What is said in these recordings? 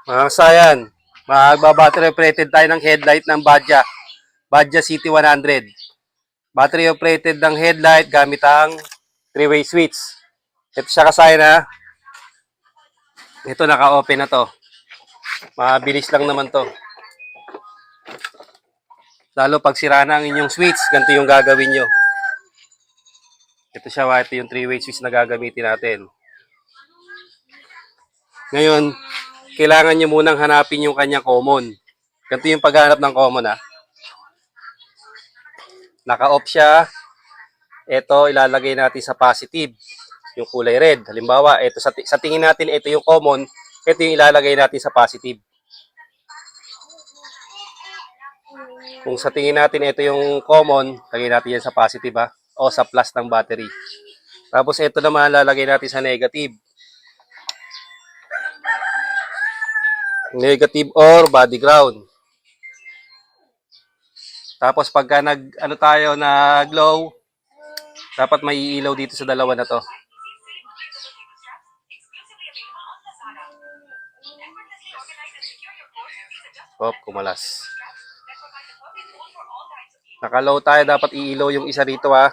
Mga kasayan, magbabattery operated tayo ng headlight ng Badja City 100. Battery operated ng headlight gamit ang 3-way switch. Ito siya kasayan ha. Ito naka-open na to. Mabilis lang naman to. Lalo pag sira na ang inyong switch, ganito yung gagawin nyo. Ito siya, ito yung 3-way switch na gagamitin natin. Ngayon, kailangan nyo munang hanapin yung kanyang common. Ganito yung paghanap ng common ha. Naka-off siya. Ito, ilalagay natin sa positive. Yung kulay red. Halimbawa, ito sa tingin natin, ito yung common. Ito yung ilalagay natin sa positive. Kung sa tingin natin ito yung common, lagay natin yan sa positive ha. O sa plus ng battery. Tapos ito naman, lalagay natin sa negative. Negative or body ground. Tapos pagka nag-glow, dapat may ilaw dito sa dalawa na to. Kumalas. Naka-low tayo, dapat i-ilaw yung isa dito ha.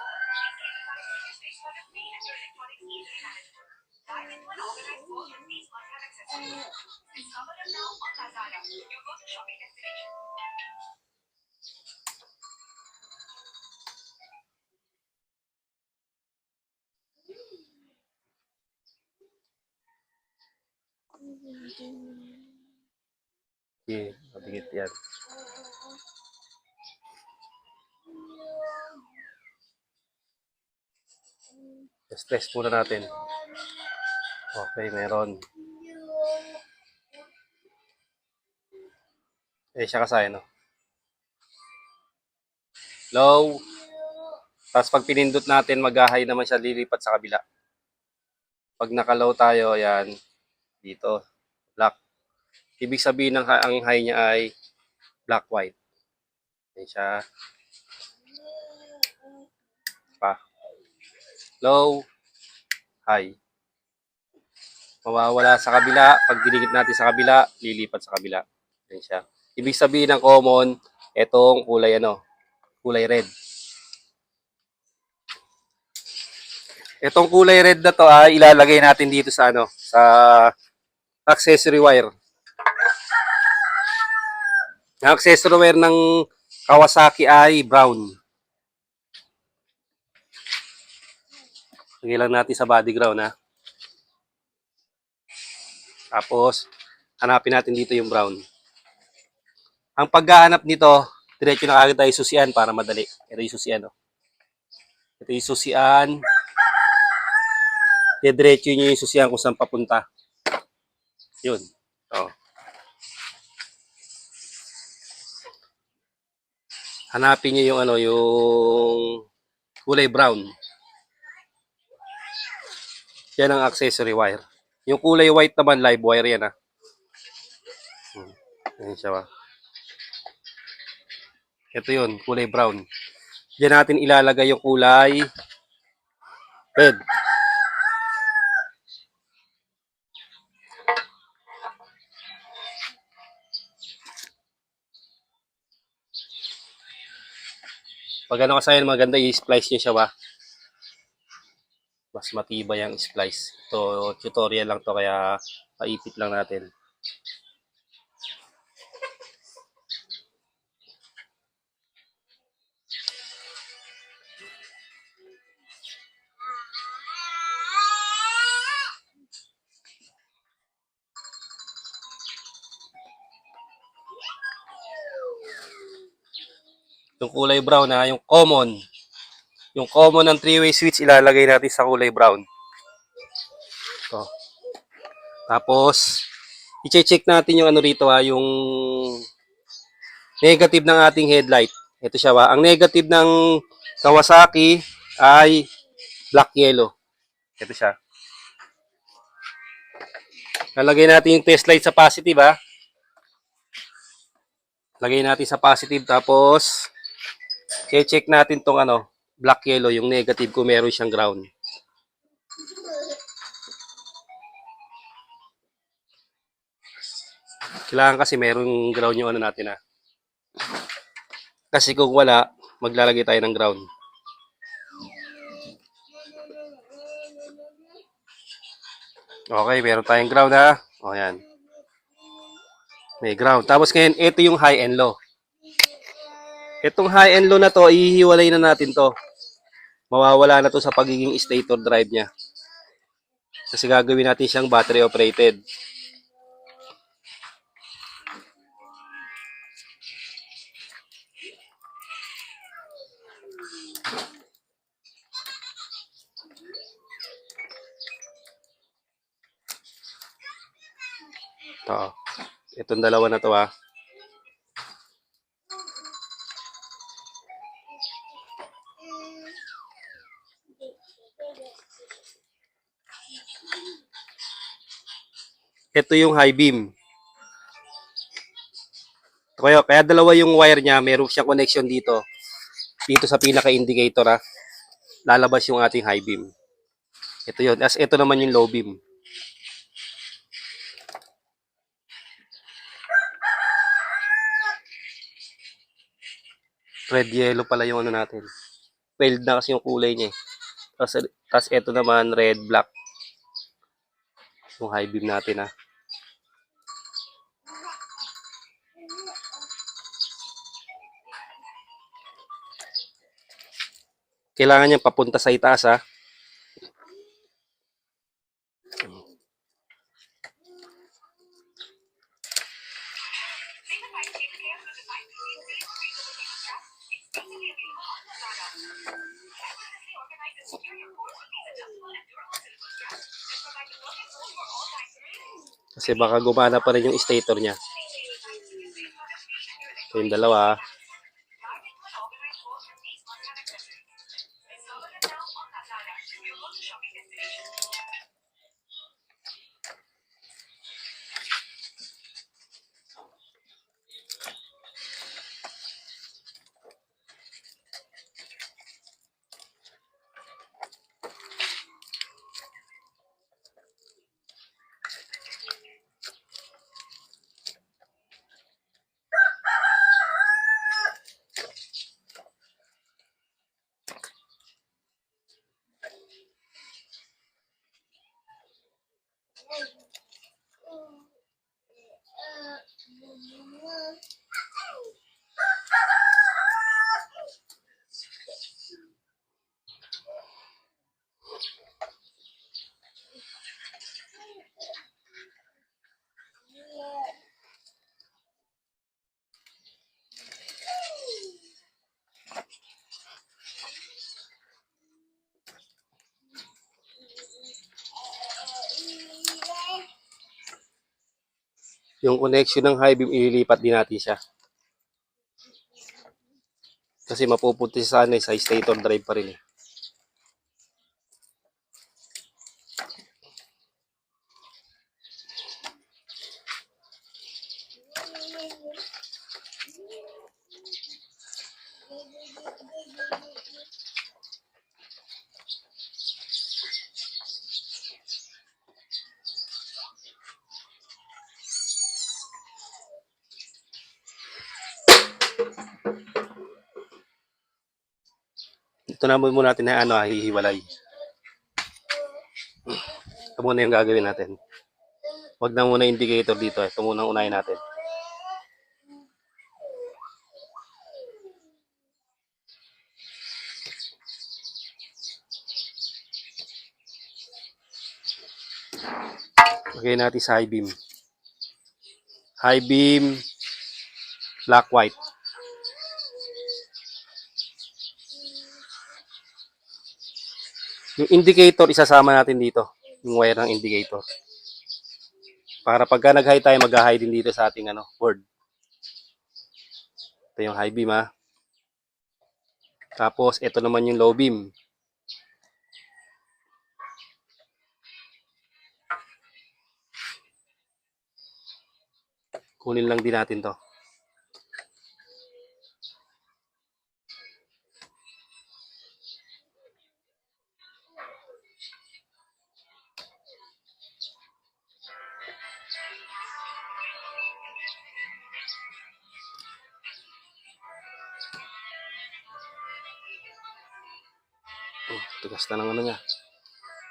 Okay, mabigit yan. Test muna natin. Okay, meron. Siya kasaya, no? Low. Tapos pag pinindot natin, mag-high naman siya, lilipat sa kabila. Pag naka-low tayo, yan. Dito. Black. Ibig sabihin ng ang high niya ay black-white. Yan siya. Pa. Low. High. Mawawala sa kabila. Pag dinigit natin sa kabila, lilipat sa kabila. Yan siya. Ibig sabihin ng common, etong kulay kulay red. Etong kulay red na to ay ilalagay natin dito sa sa accessory wire. Ang accessory wire ng Kawasaki ay brown. Lagay lang natin sa body ground ha. Tapos hanapin natin dito yung brown. Ang paghahanap nito, diretso na agad tayo susian para madali. Ito yung susian. Ito yung susian. Diretso nyo yung susian kung saan papunta. Yun. Hanapin nyo yung yung kulay brown. Yan ang accessory wire. Yung kulay white naman, live wire yan ha. Yan siya ha. Ito yun, kulay brown. Diyan natin ilalagay yung kulay red. Pag kasayan, maganda i-splice nyo siya ba? Mas matibay ang splice. Ito, tutorial lang to kaya paipit lang natin. Yung kulay brown ha, yung common. Yung common ng 3-way switch ilalagay natin sa kulay brown. Ito. Tapos, i-check natin yung rito ha, yung negative ng ating headlight. Ito siya ha. Ang negative ng Kawasaki ay black yellow. Ito siya. Lalagay natin yung test light sa positive ha. Lagay natin sa positive tapos check natin tong black yellow, yung negative kung meron siyang ground. Kailangan kasi merong ground yung ano natin ah. Kasi kung wala, maglalagay tayo ng ground. Okay, meron tayong ground ha. O yan. May ground. Tapos ngayon, ito yung high and low. Itong high and low na to, ihiwalay na natin to. Mawawala na to sa pagiging stator drive niya. Kasi gagawin natin siyang battery operated. Ito. Itong dalawa na to ha. Ito yung high beam. Kaya dalawa yung wire niya, meron siyang connection dito. Dito sa pinaka-indicator ha. Lalabas yung ating high beam. Ito yun. As ito naman yung low beam. Red yellow pala yung ano natin. Failed na kasi yung kulay niya eh. Tapos ito naman red black. Yung high beam natin ha. Kailangan niyang papunta sa itaas ha. Kasi baka gumana pa rin yung stator niya. So yung dalawa. Yung connection ng high beam, ililipat din natin siya. Kasi mapupunti sa ano, sa stator drive pa rin eh. Ito na muna natin na ano, hihiwalay. Ito muna yung gagawin natin. Huwag na muna indicator dito. Ito muna ang unahin natin. Lagay natin sa high beam. High beam, black white. Yung indicator, isasama natin dito. Yung wire ng indicator. Para pagka nag-high tayo, mag-high din dito sa ating board. Ito yung high beam ha. Tapos, ito naman yung low beam. Kunin lang din natin to. Tigas na ng ano niya.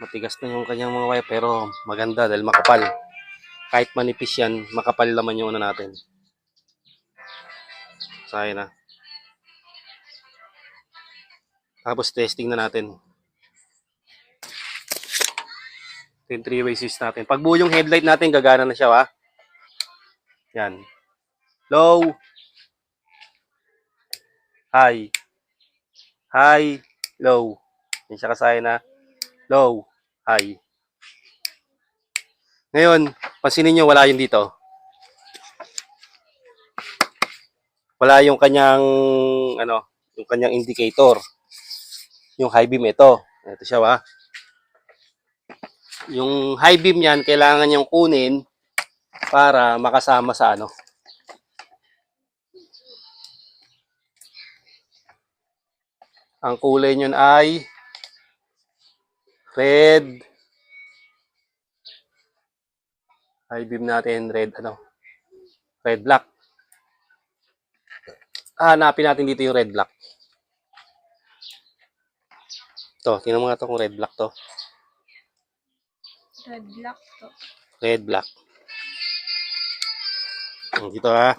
Matigas na yung kanyang mga wire pero maganda dahil makapal. Kahit manipis yan, makapal naman yung ano natin. Sayang na. Tapos testing na natin. Ito yung 3-way switch natin. Pag buo yung headlight natin, gagana na siya, ha? Yan. Low. High. High. Low. Yan siya kasaya na. Low. High. Ngayon, pansinin nyo, wala yun dito. Wala yung kanyang, yung kanyang indicator. Yung high beam, ito. Ito siya, ha? Yung high beam yan, kailangan yung kunin para makasama sa ano. Ang kulay niyon ay red. High beam natin, red, red black. Hanapin natin dito yung red black. To, tingnan mo nga to kung red black to. Red black to. Red black. Dito, ha.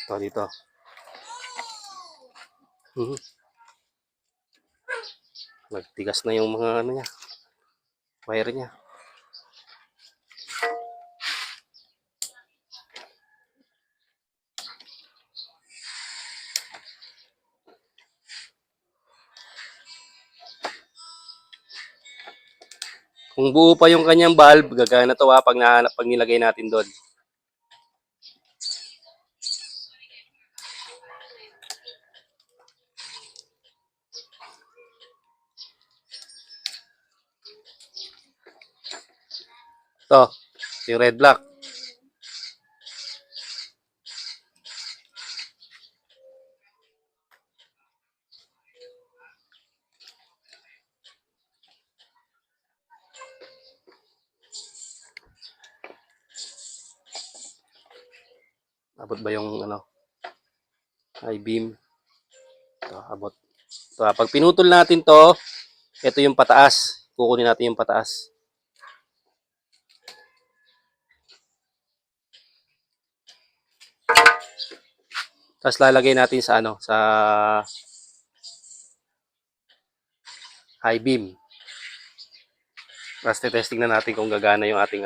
Ito, dito. Nagtigas na yung mga niya. Wire niya. Kung buo pa yung kanyang valve, gagana to, ha, pag nilagay natin doon. Ito, yung red black. Abot ba yung high beam? Ito, abot. Ito, pag pinutol natin to, ito yung pataas. Kukunin natin yung pataas. Tapos lalagay natin sa sa high beam. Tapos testing na natin kung gagana yung ating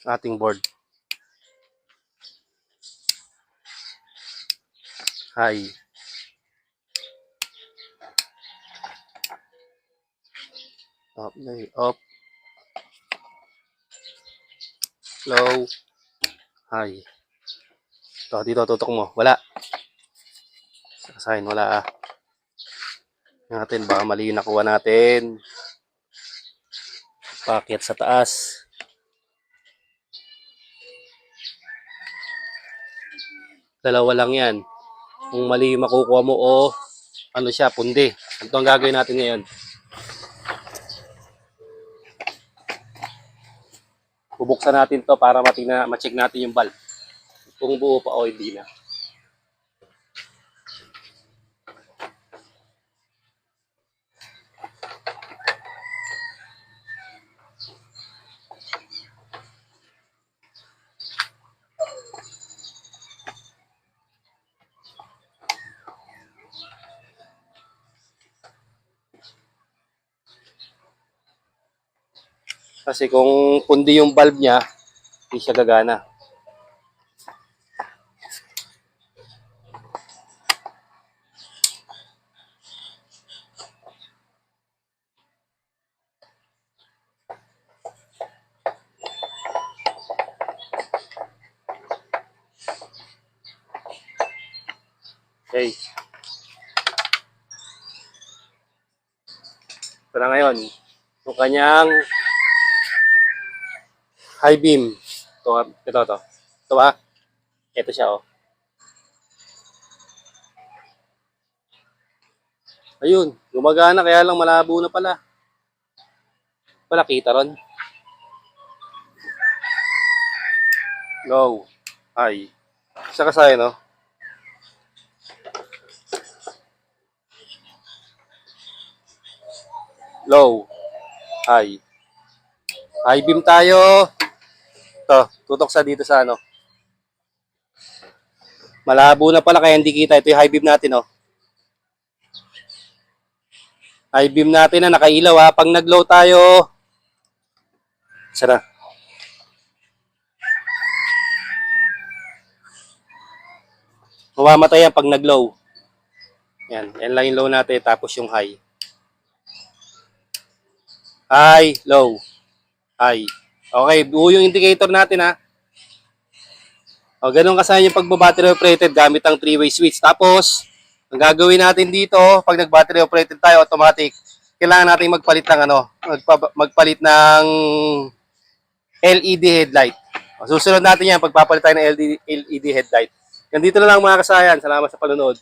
ating board. High. Up, up. Low. High. Ito, dito, tutok mo. Wala. Sign, wala, natin, baka mali yung nakuha natin. Packet sa taas. Dalawa lang yan. Kung mali yung makukuha mo o siya, pundi. Ito ang gagawin natin ngayon. Bubuksan natin to para ma-check natin yung valve. Kung buo pa o hindi na. Kasi kung pundi yung valve niya, hindi siya gagana. Okay. Ito na ngayon. Yung kanyang high beam. Ito. Ito ba? Ito siya, oh. Ayun, gumagana kaya lang malabo na pala. Wala kita ron. Low. High. Isa kasaya, no? Low. High. High beam tayo. Ito, tutok sa dito sa ano. Malabo na pala kaya hindi kita. Ito yung high beam natin, oh. High beam natin na nakailaw, ha. Pag nag-low tayo, sana. Mamamatay yan pag nag-low. Yan. Yan lang yung low natin. Tapos yung high. High, low. High. Okay, buo yung indicator natin, ha. O, ganun kasama yung pagbabattery operated gamit ang 3-way switch. Tapos, ang gagawin natin dito, pag nag-battery operated tayo, automatic, kailangan natin magpalit ng magpalit ng LED headlight. O, susunod natin yan, pagpapalit tayo ng LED headlight. Yan dito na lang mga kasayan. Salamat sa panonood.